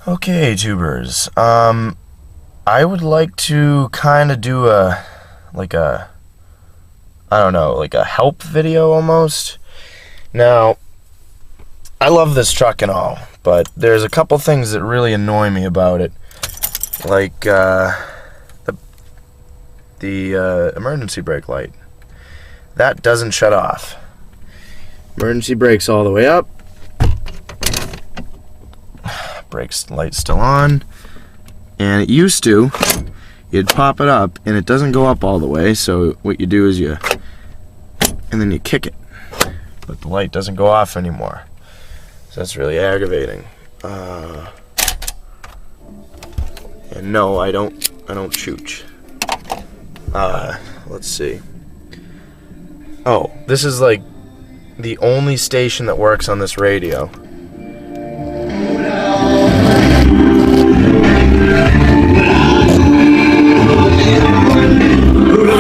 Okay, tubers. I would like to kind of do I don't know, like a help video almost. Now, I love this truck and all, but there's a couple things that really annoy me about it. Like, the emergency brake light. That doesn't shut off. Emergency brake's all the way up. Brakes light's still on. And it used to, you'd pop it up, and it doesn't go up all the way, so what you do is and then you kick it. But the light doesn't go off anymore. So that's really aggravating. And no, I don't chooch. Let's see. Oh, this is like the only station that works on this radio.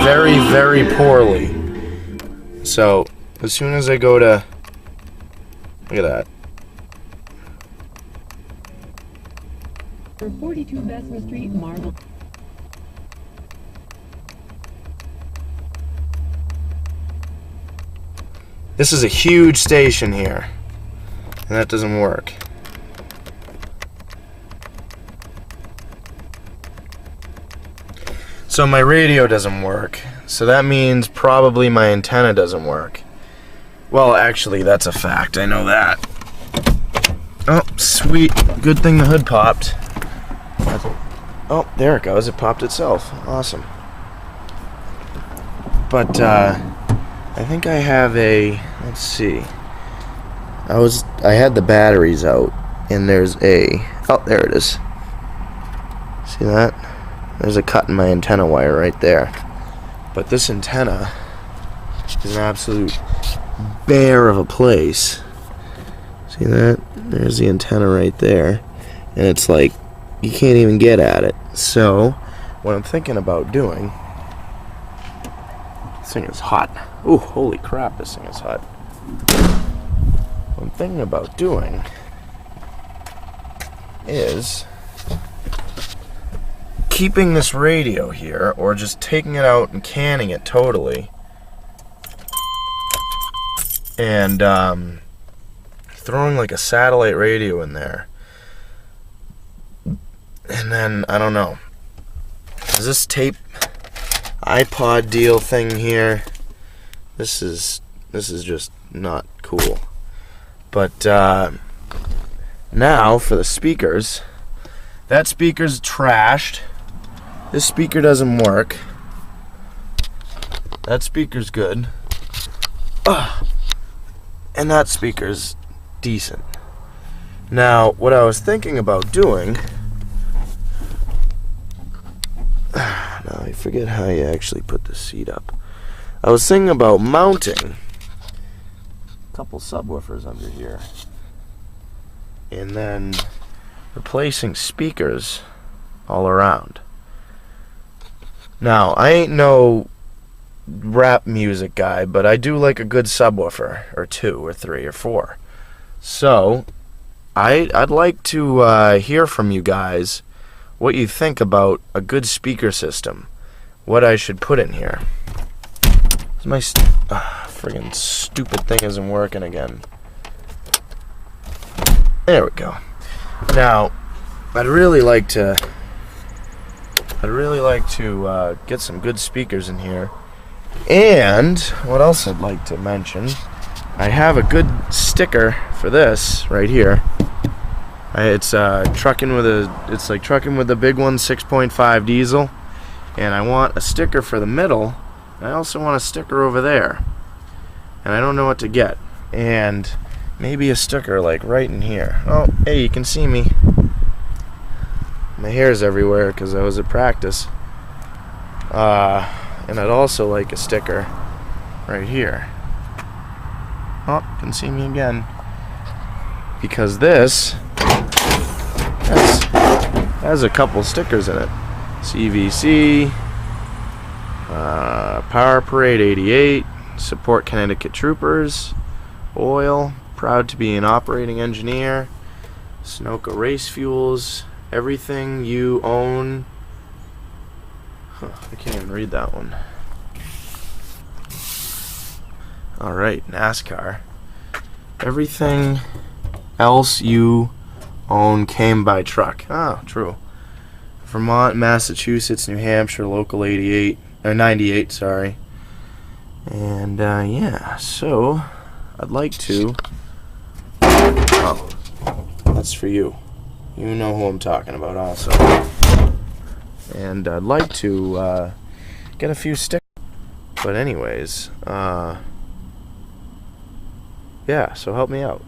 Very, very poorly. So, as soon as I go to... Look at that. For 42 Bessemer Street, Marble. This is a huge station here, and that doesn't work. So my radio doesn't work, so that means probably my antenna doesn't work. Well, actually, that's a fact. I know that. Oh, sweet. Good thing the hood popped. Oh, there it goes. It popped itself. Awesome. But, I think I have let's see. I had the batteries out, and there's oh, there it is. See that? There's a cut in my antenna wire right there. But this antenna is an absolute bear of a place. See that? There's the antenna right there. And it's like, you can't even get at it. So, what I'm thinking about doing... This thing is hot. Ooh, holy crap, this thing is hot. What I'm thinking about doing is keeping this radio here, or just taking it out and canning it totally, and throwing like a satellite radio in there. And then, I don't know, is this tape iPod deal thing here, this is just not cool. But now for the speakers, that speaker's trashed. This speaker doesn't work. That speaker's good. And that speaker's decent. Now, what I was thinking about doing... Now, I forget how you actually put the seat up. I was thinking about mounting a couple subwoofers under here. And then replacing speakers all around. Now, I ain't no rap music guy, but I do like a good subwoofer, or 2, or 3, or 4. So, I'd like to hear from you guys what you think about a good speaker system. What I should put in here. My friggin' stupid thing isn't working again. There we go. Now, I'd really like to get some good speakers in here. And what else I'd like to mention, I have a good sticker for this right here. It's like trucking with the big one, 6.5 diesel, and I want a sticker for the middle. I also want a sticker over there, and I don't know what to get. And maybe a sticker like right in here. Oh, hey, you can see me. My hair's everywhere because I was at practice. And I'd also like a sticker right here. Oh, you can see me again. Because this has a couple stickers in it. CVC, Power Parade 88, Support Connecticut Troopers, Oil, Proud to be an operating engineer, Sunoco Race Fuels. Everything you own. Huh, I can't even read that one. Alright, NASCAR. Everything else you own came by truck. Ah, true. Vermont, Massachusetts, New Hampshire, local 88, or 98, sorry. And yeah, so I'd like to. Oh, that's for you. You know who I'm talking about, also. And I'd like to get a few stickers. But anyways, yeah, so help me out.